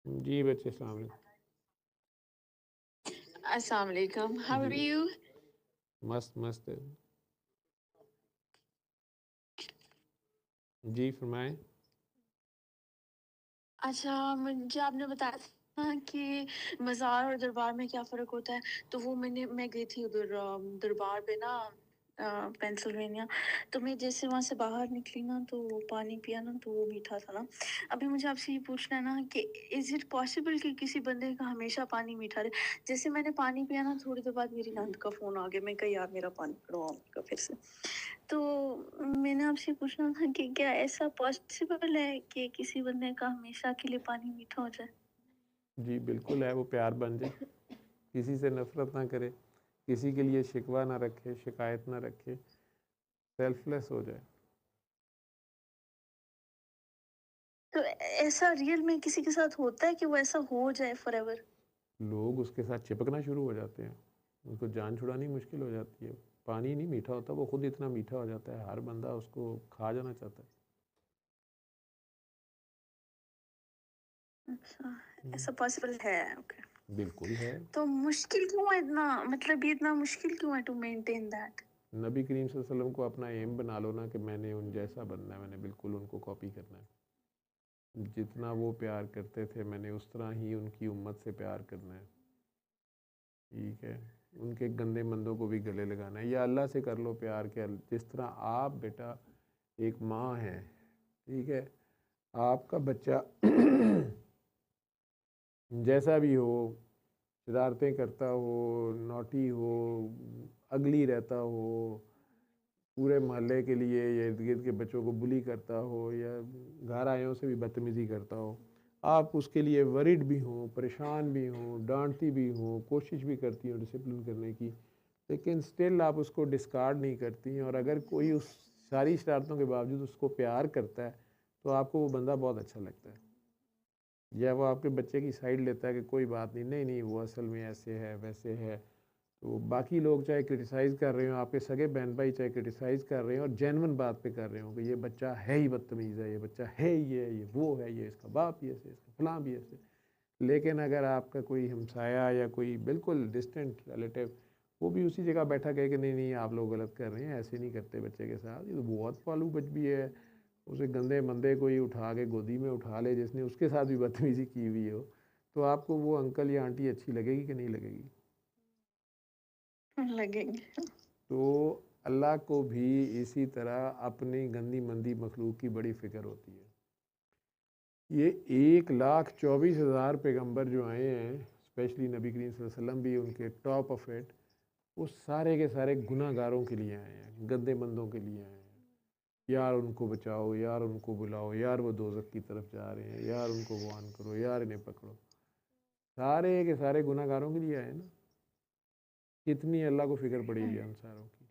जी बच्चे अस्सलाम वालेकुम। Assalamu alaikum. How ji are you? मस्त मस्त है। जी फरमाएं। अच्छा, मुझे आपने बताया था कि मज़ार और दरबार में क्या फ़र्क होता है, तो वो मैं गई थी उधर दरबार पे ना पेंसिल्वेनिया, तो मैं जैसे वहाँ से बाहर निकली ना, तो वो पानी पिया ना, तो वो मीठा था ना। अभी मुझे आपसे ये पूछना है ना कि इज़ इट पॉसिबल कि किसी बंदे का हमेशा पानी मीठा रहे? जैसे मैंने पानी पिया ना, थोड़ी देर बाद मेरी नंद का फ़ोन आ गया, मैं कहा यार मेरा पानी पिलवाओ मम्मी का फिर से। तो मैंने आपसे पूछना था कि क्या ऐसा पॉसिबल है कि किसी बंदे का हमेशा के लिए पानी मीठा हो जाए? जी बिल्कुल है, वो प्यार बन जाए, किसी से नफ़रत ना करे, किसी के लिए शिकवा ना रखे, शिकायत ना रखे, सेल्फलेस हो जाए। तो ऐसा रियल में किसी के साथ होता है कि वो ऐसा हो जाए फॉरएवर? लोग उसके साथ चिपकना शुरू हो जाते हैं, उनको जान छुड़ानी मुश्किल हो जाती है। पानी नहीं मीठा होता, वो खुद इतना मीठा हो जाता है, हर बंदा उसको खा जाना चाहता है। अच्छा, हम्म, ऐसा पॉसिबल है, ओके। बिल्कुल है। तो मुश्किल क्यों है इतना, मतलब ये इतना मुश्किल क्यों है टू मेंटेन दैट? नबी करीम सल्लल्लाहु अलैहि वसल्लम को अपना एम बना लो ना कि मैंने उन जैसा बनना है, मैंने बिल्कुल उनको कॉपी करना है। जितना वो प्यार करते थे मैंने उस तरह ही उनकी उम्मत से प्यार करना है। ठीक है, उनके गंदे मंदों को भी गले लगाना है, या अल्लाह से कर लो प्यार के। जिस तरह आप बेटा एक माँ है, ठीक है, आपका बच्चा जैसा भी हो, शरारतें करता हो, नॉटी हो, अगली रहता हो, पूरे मोहल्ले के लिए या इर्द गिर्द के बच्चों को बुली करता हो, या घर आयों से भी बदतमीज़ी करता हो, आप उसके लिए वरिड भी हों, परेशान भी हों, डांटती भी हों, कोशिश भी करती हो डिसिप्लिन करने की, लेकिन स्टिल आप उसको डिस्कार्ड नहीं करती हैं। और अगर कोई उस सारी शरारतों के बावजूद उसको प्यार करता है तो आपको वो बंदा बहुत अच्छा लगता है। या वो आपके बच्चे की साइड लेता है कि कोई बात नहीं, नहीं नहीं वो असल में ऐसे है वैसे है। तो बाकी लोग चाहे क्रिटिसाइज़ कर रहे हो, आपके सगे बहन भाई चाहे क्रिटिसाइज़ कर रहे हो और जेन्युइन बात पे कर रहे हो कि ये बच्चा है ही बदतमीज़ है, ये बच्चा है ही ये वो है, ये इसका बाप ही ऐसे, इसका फलां भी ऐसे, लेकिन अगर आपका कोई हमसाया या कोई बिल्कुल डिस्टेंट रिलेटिव वो भी उसी जगह बैठा कहे कि नहीं नहीं आप लोग गलत कर रहे हैं, ऐसे नहीं करते बच्चे के साथ, ये तो बहुत फालू बच भी है, उसे गंदे मंदे कोई उठा के गोदी में उठा ले जिसने उसके साथ भी बदतमीज़ी की हुई हो, तो आपको वो अंकल या आंटी अच्छी लगेगी कि नहीं लगेगी? लगेंगे। तो अल्लाह को भी इसी तरह अपनी गंदी मंदी मखलूक की बड़ी फ़िक्र होती है। ये 1,24,000 पैगंबर जो आए हैं, स्पेशली नबी करीम सल्लल्लाहु अलैहि वसल्लम भी उनके टॉप ऑफ इट, वो सारे के सारे गुनाहगारों के लिए आए हैं, गंदे मंदों के लिए आए हैं। यार उनको बचाओ, यार उनको बुलाओ, यार वो दोज़ख की तरफ जा रहे हैं, यार उनको वार्न करो, यार इन्हें पकड़ो। सारे के सारे गुनाहगारों के लिए आए ना। कितनी अल्लाह को फ़िक्र पड़ी हुई है हम सारों की।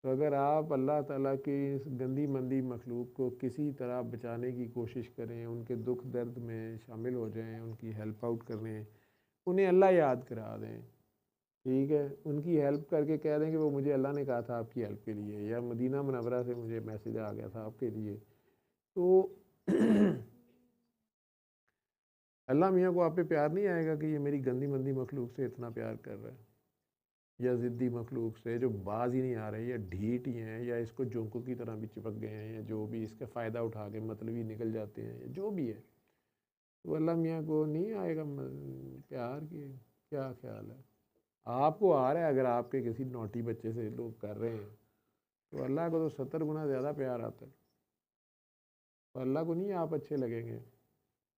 तो अगर आप अल्लाह ताला की इस गंदी मंदी मखलूक को किसी तरह बचाने की कोशिश करें, उनके दुख दर्द में शामिल हो जाएं, उनकी हेल्प आउट करें, उन्हें अल्लाह याद करा दें, ठीक है, उनकी हेल्प करके कह दें कि वो मुझे अल्लाह ने कहा था आपकी हेल्प के लिए, या मदीना मुनव्वरा से मुझे मैसेज आ गया था आपके लिए, तो अल्लाह मियाँ को आप पे प्यार नहीं आएगा कि ये मेरी गंदी मंदी मखलूक से इतना प्यार कर रहा है, या ज़िद्दी मखलूक से जो बाज ही नहीं आ रही, या ढीठ ही हैं, या इसको जोंकों की तरह भी चिपक गए हैं, या जो भी इसका फ़ायदा उठा के मतलब ही निकल जाते हैं, या जो भी है, तो अल्लाह मियाँ को नहीं आएगा प्यार की। क्या ख्याल है आपको आ रहा है? अगर आपके किसी नोटी बच्चे से लोग कर रहे हैं तो अल्लाह को तो 70 गुना ज़्यादा प्यार आता है। तो अल्लाह को नहीं आप अच्छे लगेंगे,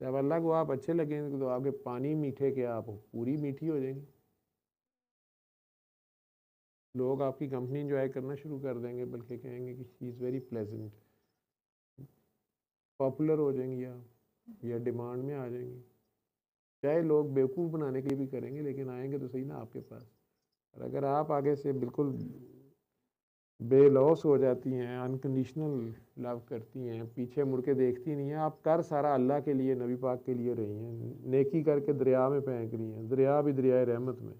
जब अल्लाह को आप अच्छे लगेंगे तो आपके पानी मीठे के आप पूरी मीठी हो जाएंगी, लोग आपकी कंपनी इंजॉय करना शुरू कर देंगे, बल्कि कहेंगे कि she is very pleasant, popular हो जाएंगी आप, या डिमांड में आ जाएंगी। चाहे लोग बेवकूफ़ बनाने के लिए भी करेंगे, लेकिन आएंगे तो सही ना आपके पास। और अगर आप आगे से बिल्कुल बेलौस हो जाती हैं, अनकंडीशनल लव करती हैं, पीछे मुड़ के देखती नहीं हैं, आप कर सारा अल्लाह के लिए नबी पाक के लिए रही हैं, नेकी करके दरिया में फेंक रही हैं, दरिया भी दरिया रहमत में।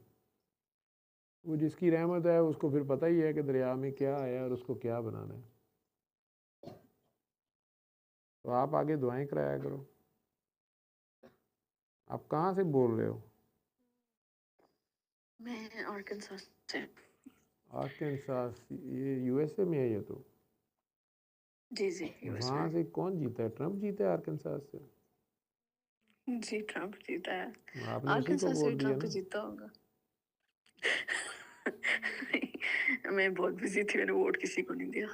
वो जिसकी रहमत है उसको फिर पता ही है कि दरिया में क्या है और उसको क्या बनाना है। तो आप आगे दुआएं कराया करो, आप कहाँ से बोल रहे हो? मैं आर्कनसास से। आर्कनसास, ये यूएसए में है ये तो। जी जी, यूएस में। वहाँ से कौन जीता है? ट्रम्प जीता है आर्कनसास से? जी, ट्रम्प जीता है। आपने उसी को आर्कनसास से वोट भी दिया ट्रम्प ना। जीता होगा। नहीं, मैं बहुत बिजी थी, मैंने वोट किसी को नहीं दिया।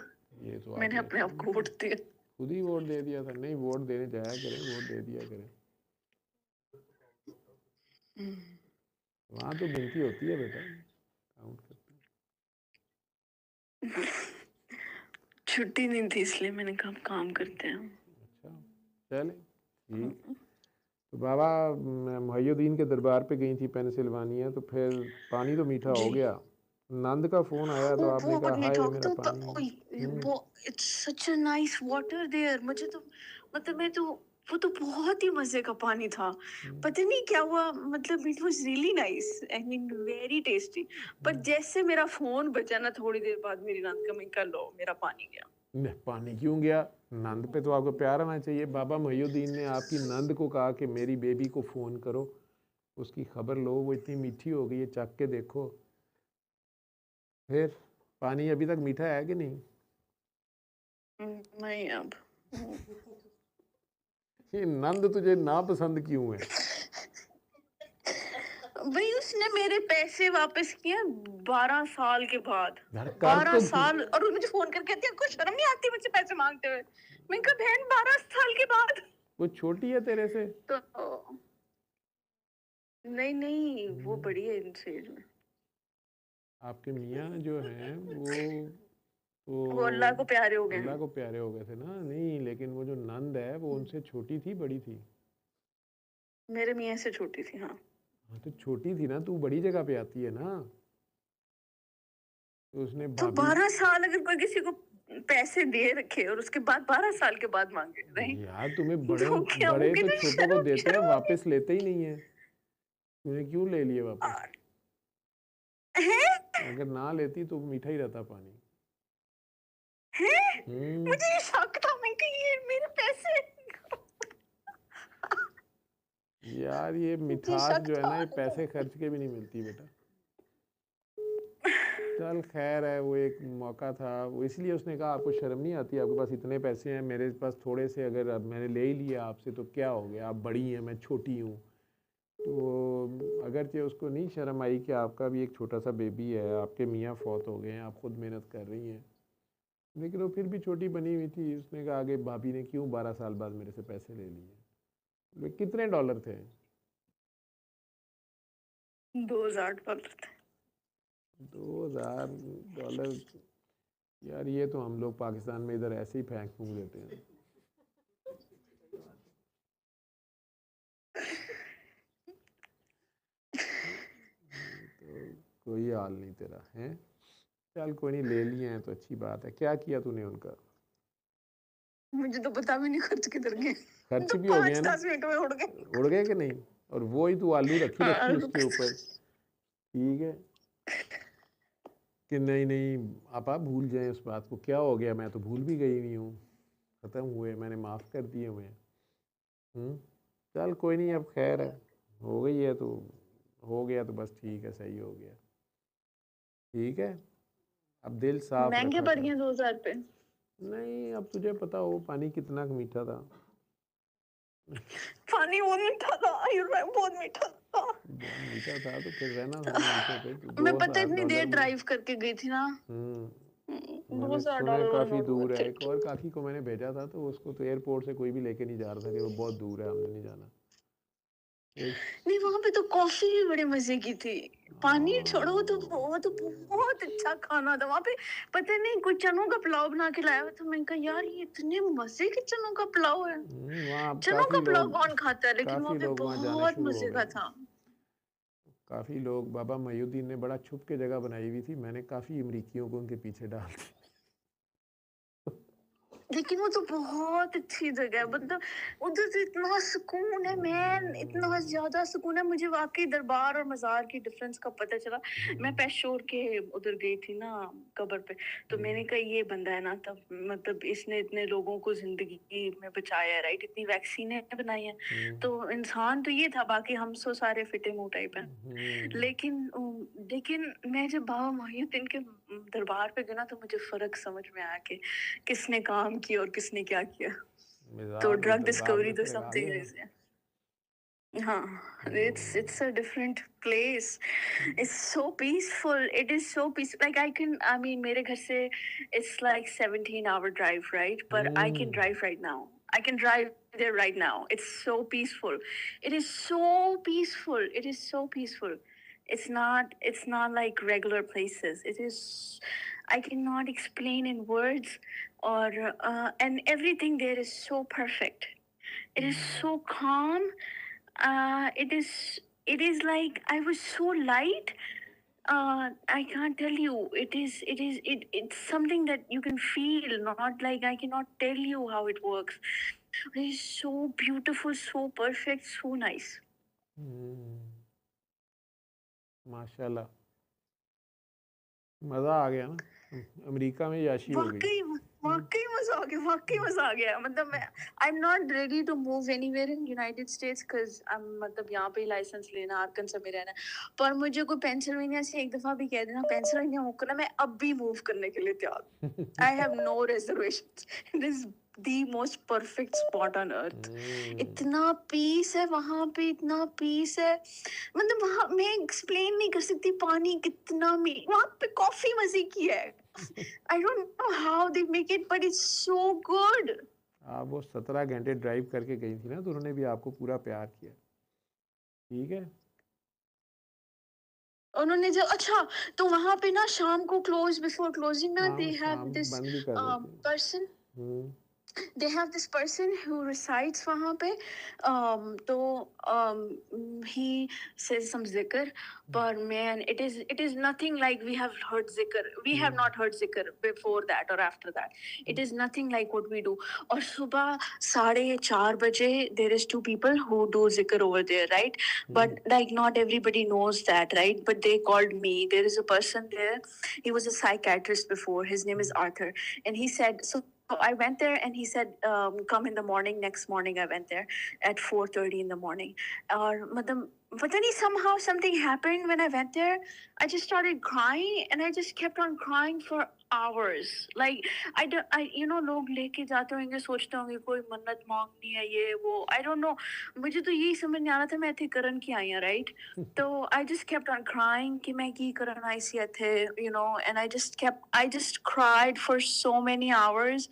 ये तो मैंने आपने अपने आप को वोट दिया। खुद ही वोट दे दिया था। नहीं, वोट देने जाया करें, वोट दे दिया करें। हम्म। वहाँ तो गिनती होती है बेटा, काउंट करते छुट्टी नहीं थी इसलिए मैंने कहा काम करते हैं। हैं। अच्छा, चले ठीक। तो बाबा मुहैयुद्दीन के दरबार पे गई थी पेंसिल्वानिया, तो फिर पानी तो मीठा हो जी। गया। नंद का फ़ोन आया तो आपने वो कहा बहुत मीठा हाय होता मेरा होता। पानी। वो it's such a nice water there. मुझे तो मतलब मैं तो वो तो बहुत ही मजे का पानी था। पता नहीं क्या हुआ, मतलब it was really nice, I mean very tasty. पर जैसे मेरा फोन बजा ना, थोड़ी देर बाद मेरी रात का मैं कर लो मेरा पानी गया। पानी क्यों गया? नंद पे तो आपको प्यार आना चाहिए। बाबा मुहैयुद्दीन ने आपकी नंद को कहा कि मेरी बेबी को फ़ोन करो, उसकी खबर लो, वो इतनी मीठी हो गई है, चख के देखो। फिर पानी अभी तक मीठा है कि नहीं? नहीं अब। ये नंद तुझे नापसंद क्यों है? भाई उसने मेरे पैसे वापस किए 12 साल के बाद। यार कर बारह तो साल और वो मुझे फोन करके कहती है, आपको शर्म नहीं आती मुझसे पैसे मांगते हुए? मैं कहा बहन 12 साल के बाद। वो छोटी है तेरे से? तो नहीं नहीं, वो बड़ी है इनसे एज में। आपके मियाँ जो हैं वो वो अल्लाह को प्यारे हो गए अल्लाह हैं। को प्यारे हो गए थे ना। नहीं, लेकिन वो जो नंद है वो उनसे छोटी थी, बड़ी थी? मेरे मियाँ से छोटी थी, हाँ। हाँ तो छोटी थी ना, तू बड़ी जगह पे आती है ना। तो उसने तो भाभी, 12 साल अगर कोई किसी को पैसे दे रखे और उसके बाद 12 साल के बाद मांगे नहीं, यार तुम्हें तो क्या वो बड़े तो कितनी छोटों को शर्म देते हैं, शर्म होगी। वापस लेते ही नहीं है। तूने क्यों ले लिए वापस? है अगर ना लेती तो मीठा ही रहता पानी। है हम्म। मुझे ये शक था, मैं कि ये मेरे पैसे। यार ये मुझे मिठास शक जो है था, ना, ये लेकिन पैसे खर्च के भी नहीं मिलती बेटा। चल खैर है, वो एक मौका था, वो इसलिए उसने कहा आपको शर्म नहीं आती, आपके पास इतने पैसे हैं, मेरे पास थोड़े से, अगर अब मैंने ले ही लिया आपसे तो क्या हो गया, आप बड़ी हैं मैं छोटी हूँ। तो अगरचे उसको नहीं शर्म आई कि आपका भी एक छोटा सा बेबी है, आपके मियाँ फौत हो गए हैं, आप खुद मेहनत कर रही हैं, लेकिन वो फिर भी छोटी बनी हुई थी। उसने कहा आगे भाभी ने क्यों 12 साल बाद मेरे से पैसे ले लिए? वे कितने डॉलर थे? 2000 डॉलर थे। 2000 डॉलर? यार ये तो हम लोग पाकिस्तान में इधर ऐसे ही फेंक फूंक देते हैं। तो कोई हाल नहीं तेरा है। चल कोई नहीं, ले लिए हैं तो अच्छी बात है। क्या किया तूने उनका? मुझे तो पता भी नहीं खर्च किधर गए। खर्च तो भी हो गया पाँच ना? दस मिनट में उड़ गए। उड़ गए कि नहीं? और वो ही तू आलू रखी रखी हाँ, उसके ऊपर। ठीक है कि नहीं नहीं, आप भूल जाएं उस बात को, क्या हो गया, मैं तो भूल भी गई हुई हूँ, ख़त्म हुए, मैंने माफ़ कर दिए हुए हैं। चल कोई नहीं, अब खैर है, हो गई है तो हो गया, तो बस ठीक है, सही हो गया। ठीक है, अब दिल साफ महंगे रखा पड़ कर। गए 2000 पे। नहीं, अब तुझे पता हो पानी कितना मीठा था। पानी बहुत मीठा था, बहुत मीठा था। बहुत मीठा था तो फिर रहना था ना मीठे पे। तो मैं दो पता हजार इतनी देर डॉलर में ड्राइव करके गई थी ना। दो मैंने हजार सुना है डॉलर वाला काफ़ी नोट दूर बहुत है। थे। एक और काकी को मैंने भेजा था, तो उसको तो एयरपोर्ट से कोई भी लेके नहीं जा रहा था कि वो बहुत दूर है, हमने नहीं जाना। एक नहीं, वहां पे तो कॉफी भी बड़े मजे की थी। पानी छोड़ो, वो तो बहुत अच्छा खाना था वहां पे। पता नहीं कोई चनों का पुलाव बना के लाया हुआ था। मैंने कहा यार ये इतने मजे के चनों का पुलाव है। वहाँ अब चनों का पुलाव कौन खाता है, लेकिन वहां काफ़ी पे लोग वहाँ जाने बहुत शुरू हो मजे गए का हैं। था। काफ़ी लोग, बाबा मुहैयुद्दीन ने बड़ा छुप के जगह बनाई हुई थी, मैंने काफ़ी अमरीकियों को उनके पीछे डाल दी। लेकिन वो तो बहुत अच्छी जगह है, मतलब उधर तो इतना सुकून है मैन, इतना ज्यादा सुकून है। मुझे वाकई दरबार और मजार की डिफरेंस का पता चला। मैं पेशोर के उधर गई थी ना, कब्र पे। तो मैंने कहा ये बंदा है ना, तब मतलब इसने इतने लोगों को जिंदगी में बचाया है, राइट, इतनी वैक्सीनें बनाई हैं। तो इंसान तो ये था, बाकी हम सो सारे फिटे मुंह टाइप हैं। लेकिन मैं जब बाबा मोहिउद्दीन के दरबार पे गई ना, तो मुझे फर्क समझ में आया कि किसने काम किया और किसने क्या किया। तो मिज़ार ड्रग दरबार डिस्कवरी में तो फिर आ समथिंग गए आप। इज, हाँ, it's a different place. It's so peaceful. It is so peaceful. Like I mean, मेरे घर से it's like 17-hour drive, right? But I can drive right now. I can drive there right now. It's so peaceful. It is so peaceful. It is so peaceful. It's not like regular places. It is, I cannot explain in words, or and everything there is so perfect. It is so calm. It is like I was so light. I can't tell you. It's something that you can feel, not like I cannot tell you how it works. It is so beautiful, so perfect, so nice. माशाल्लाह, मज़ा आ गया ना। America में याशी हो गई। वाकई वाकई मजा आ गया, वाकई मजा आ गया। मतलब मैं I am not ready to move anywhere in United States, because मतलब यहाँ पे लाइसेंस लेना, आर्कन्सा में रहना है। पर मुझे कोई पेंसिल्वेनिया से एक दफा भी कह देना पेंसिल्वेनिया मूव करना, मैं अब भी मूव करने के लिए तैयार। I have no reservations. It is the most perfect spot on earth. इतना पीस है वहां पे, इतना पीस है। मतलब वहां मैं एक्सप्लेन नहीं कर सकती पानी कितना वहां पे कॉफी मजे की है। I don't know how they make it, but it's so good. आप वो 17 घंटे ड्राइव करके गई थी ना, तो उन्होंने भी आपको पूरा प्यार किया। ठीक है। उन्होंने जब अच्छा, तो वहां पे ना शाम को क्लोज, बिफोर क्लोजिंग ना, हाँ, दे हैव शाम दिस बंद भी कर देते हैं। Person, hmm, they have this person who recites वहाँ पे, तो he says some zikr, but man, it is nothing like we have heard zikr. We have not heard zikr before that or after that. It is nothing like what we do. और सुबह 4:30 there is two people who do zikr over there, right? But like not everybody knows that, right? But they called me. There is a person there. He was a psychiatrist before. His name is Arthur, and he said so. So I went there, and he said, "Come in the morning." Next morning, I went there at 4:30 in the morning. But then somehow something happened when I went there. I just started crying, and I just kept on crying for hours. Like लोग लेके जाते होंगे, सोचते होंगे कोई मन्नत मांगनी है, ये वो, I don't know. मुझे तो यही समझ नहीं आ रहा था मैं इतने करन की आई हूँ, right? तो I just kept on crying कि मैं की करन आई सी थे, and I just cried for so many hours.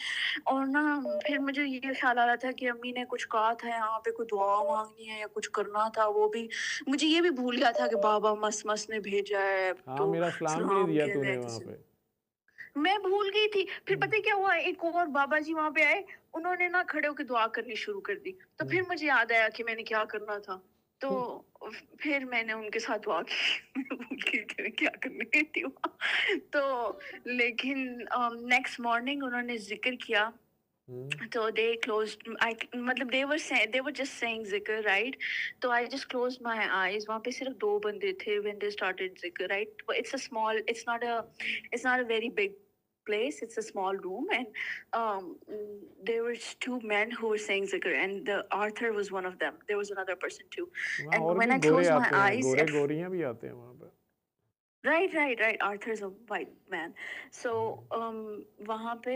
और ना फिर मुझे ये ख्याल आ रहा था कि अम्मी ने कुछ कहा था यहाँ पे, कोई दुआ मांगनी है या कुछ करना था, वो भी मुझे ये भी भूल गया था कि बाबा मस्त मस्त ने भेजा है हाँ, तो मेरा सलाम भी नहीं सलाम दिया कह तूने दे वहाँ किसी। पे। मैं भूल गई थी। फिर पता है क्या हुआ, एक और बाबा जी वहां पे आए, उन्होंने ना खड़े होकर दुआ करनी शुरू कर दी। तो फिर मुझे याद आया कि मैंने क्या करना था। तो फिर मैंने उनके साथ दुआ की। मैं भूल गई थी मैं क्या करने गई थी वहाँ। तो लेकिन नेक्स्ट मॉर्निंग उन्होंने जिक्र किया। So they closed. मतलब they were just saying zikr, right? So I just closed my eyes. वहाँ पे सिर्फ दो बंदे थे when they started zikr, right? But it's not a very big place. It's a small room, and there were two men who were saying zikr, and the Arthur was one of them. There was another person too. वहाँ And और भी when I Gore closed my आते हैं, eyes, गोरे गोरियाँ भी आते हैं वहाँ पे। Right. Arthur's a white man. So, वहाँ पे,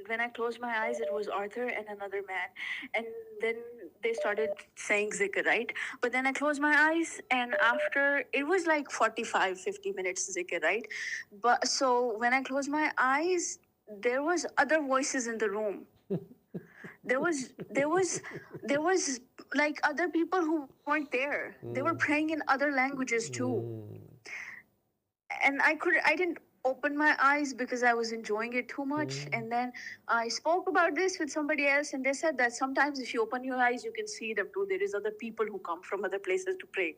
when I closed my eyes, it was Arthur and another man. And then they started saying zikr, right? But then I closed my eyes, and after, it was like 45, 50 minutes zikr, right? But so when I closed my eyes, there was other voices in the room. There was like other people who weren't there. They were praying in other languages too. And I didn't open my eyes because I was enjoying it too much. And then I spoke about this with somebody else, and they said that sometimes if you open your eyes, you can see them too. There is other people who come from other places to pray.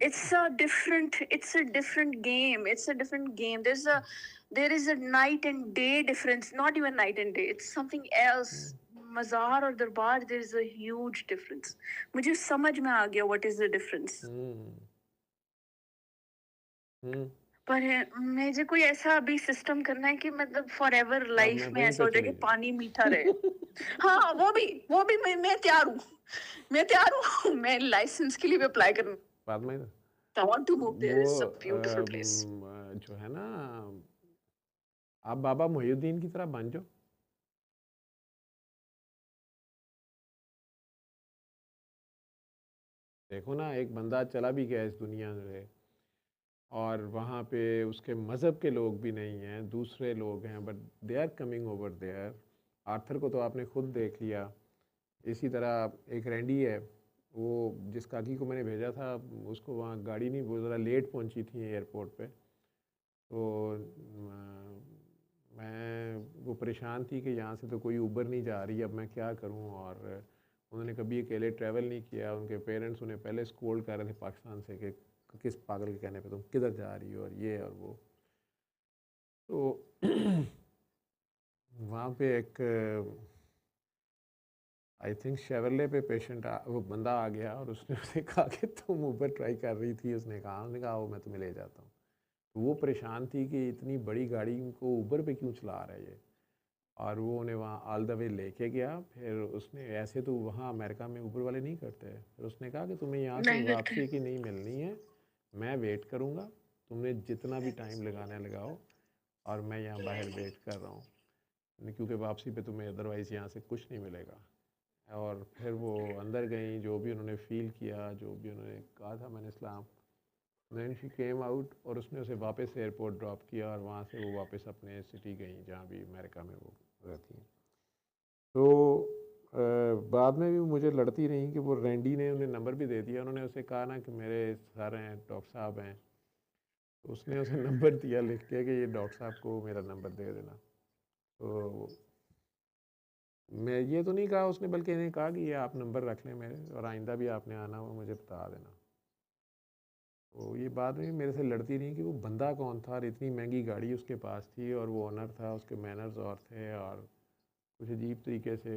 It's a different game. There's there is a night and day difference, not even night and day, it's something else. मज़ार और दरबार, there is a huge difference. मुझे समझ में आ गया what is the difference. पर मुझे कोई ऐसा अभी सिस्टम करना है कि मतलब फॉर एवर आप लाइफ मैं में वहीं ऐसा पे हो जाए कि चली जाऊँ। पानी मीठा रहे। हाँ, वो भी मैं तैयार हूँ। मैं तैयार हूँ। मैं लाइसेंस के लिए भी अप्लाई कर बाद में I want to move there. वो It's a beautiful place. जो है ना, आप बाबा मोहिउद्दीन की तरह बन जाओ। देखो ना, एक बंदा चला भी गया इस दुनिया से और वहाँ पे उसके मज़हब के लोग भी नहीं हैं, दूसरे लोग हैं, but they are coming over there. Arthur को तो आपने खुद देख लिया। इसी तरह एक रैंडी है, वो जिस काकी को मैंने भेजा था, उसको वहाँ गाड़ी नहीं, वो ज़रा लेट पहुँची थी एयरपोर्ट पे, तो मैं वो परेशान थी कि यहाँ से तो कोई ऊबर नहीं जा रही, अब मैं क्या करूँ। और उन्होंने कभी अकेले ट्रैवल नहीं किया। उनके पेरेंट्स उन्हें पहले स्कोल्ड कर रहे थे पाकिस्तान से कि किस पागल के कहने पे तुम किधर जा रही हो और ये और वो। तो वहाँ पे एक आई थिंक शेवरले पे वो बंदा आ गया और उसने उसे कहा कि तुम ऊबर ट्राई कर रही थी। उसने कहा वो मैं तुम्हें ले जाता हूँ। तो वो परेशान थी कि इतनी बड़ी गाड़ी को ऊबर पे क्यों चला रहा है ये, और वो उन्हें वहाँ ऑल द वे लेके गया। फिर उसने ऐसे तो वहाँ अमेरिका में ऊबर वाले नहीं करते। फिर उसने कहा कि तुम्हें यहाँ से नहीं करते। वापसी की नहीं मिलनी है, मैं वेट करूँगा, तुमने जितना भी टाइम लगाना है लगाओ, और मैं यहाँ बाहर वेट कर रहा हूँ, क्योंकि वापसी पे तुम्हें अदरवाइज़ यहाँ से कुछ नहीं मिलेगा। और फिर वो अंदर गई, जो भी उन्होंने फ़ील किया, जो भी उन्होंने कहा था मैंने इस्लाम, देन शी केम आउट और उसने उसे वापस एयरपोर्ट ड्रॉप किया और वहाँ से वो वापस अपने सिटी गई जहाँ भी अमेरिका में वो रहती हैं। तो बाद में भी मुझे लड़ती रही कि वो रैंडी ने उन्हें नंबर भी दे दिया। उन्होंने उसे कहा ना कि मेरे सर हैं, डॉक्टर साहब हैं, तो उसने उसे नंबर दिया लिख के कि ये डॉक्टर साहब को मेरा नंबर दे देना। तो मैं ये तो नहीं कहा उसने, बल्कि इन्हें कहा कि ये आप नंबर रख लें मेरे, और आइंदा भी आपने आना हो मुझे बता देना। तो ये बात में मेरे से लड़ती रही कि वो बंदा कौन था और इतनी महंगी गाड़ी उसके पास थी और वो ओनर था, उसके मैनर्स और थे, और कुछ अजीब तरीके से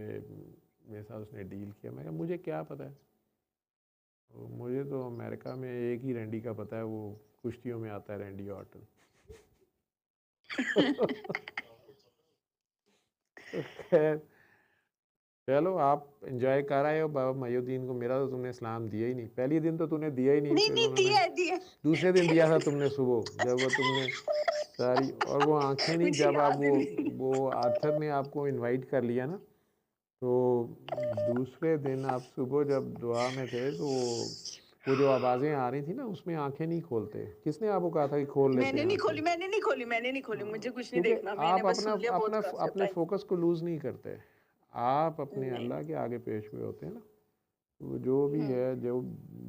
मेरे साथ उसने डील किया। मैं कहा मुझे क्या पता है, तो मुझे तो अमेरिका में एक ही रैंडी का पता है, वो कुश्तियों में आता है, रैंडी ऑर्टन। तो खैर चलो, आप एंजॉय कर आए हो बाबा मोहिउद्दीन को। मेरा तो तुमने इस्लाम दिया ही नहीं, पहले दिन तो तूने दिया ही नहीं, नहीं फिर नहीं, उन्होंने दिया दूसरे दिन दिया था तुमने सुबह, जब वो तुमने सारी, और वो आंखें नहीं, मुझे जब आप याद ही नहीं। वो आर्थर ने आपको इनवाइट कर लिया ना, तो दूसरे दिन आप सुबह जब दुआ में थे, तो वो जो आवाज़ें आ रही थी ना, उसमें आंखें नहीं खोलते। किसने आपको कहा था कि खोल लेते मैंने नहीं खोली, आंखें? मैंने नहीं खोली, मैंने नहीं खोली, हाँ, मुझे कुछ नहीं क्योंकि देखना, मैंने आप बस अपना सुन लिया, बहुत अपना काफी अपने होता है। फोकस को लूज़ नहीं करते। आप अपने नहीं। अल्लाह के आगे पेश हुए होते हैं ना। तो जो भी है, जो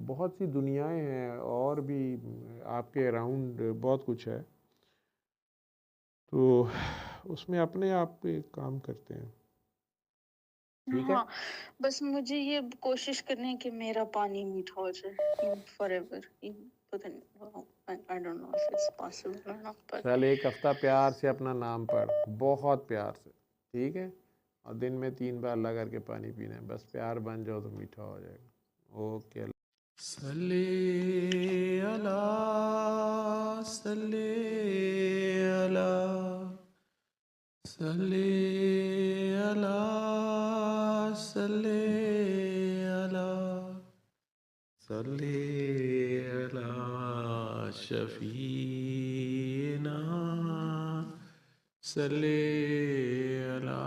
बहुत सी दुनियाएं हैं और भी आपके अराउंड बहुत कुछ है, तो उसमें अपने आप पे काम करते हैं। ठीक है। हाँ, बस मुझे ये कोशिश करनी है कि मेरा पानी मीठा हो जाए फॉरएवर। पता नहीं, I don't know if it's possible और नॉट, पर चल, एक हफ्ता प्यार से अपना नाम पढ़, बहुत प्यार से, ठीक है। और दिन में 3 बार अल्लाह करके पानी पीना है, बस प्यार बन जाओ तो मीठा हो जाएगा। ओके। सल्ले अला, सल्ले अला, सल्ले अला, सल्ले अला, सल्ले अला शफीना, सल्ले अला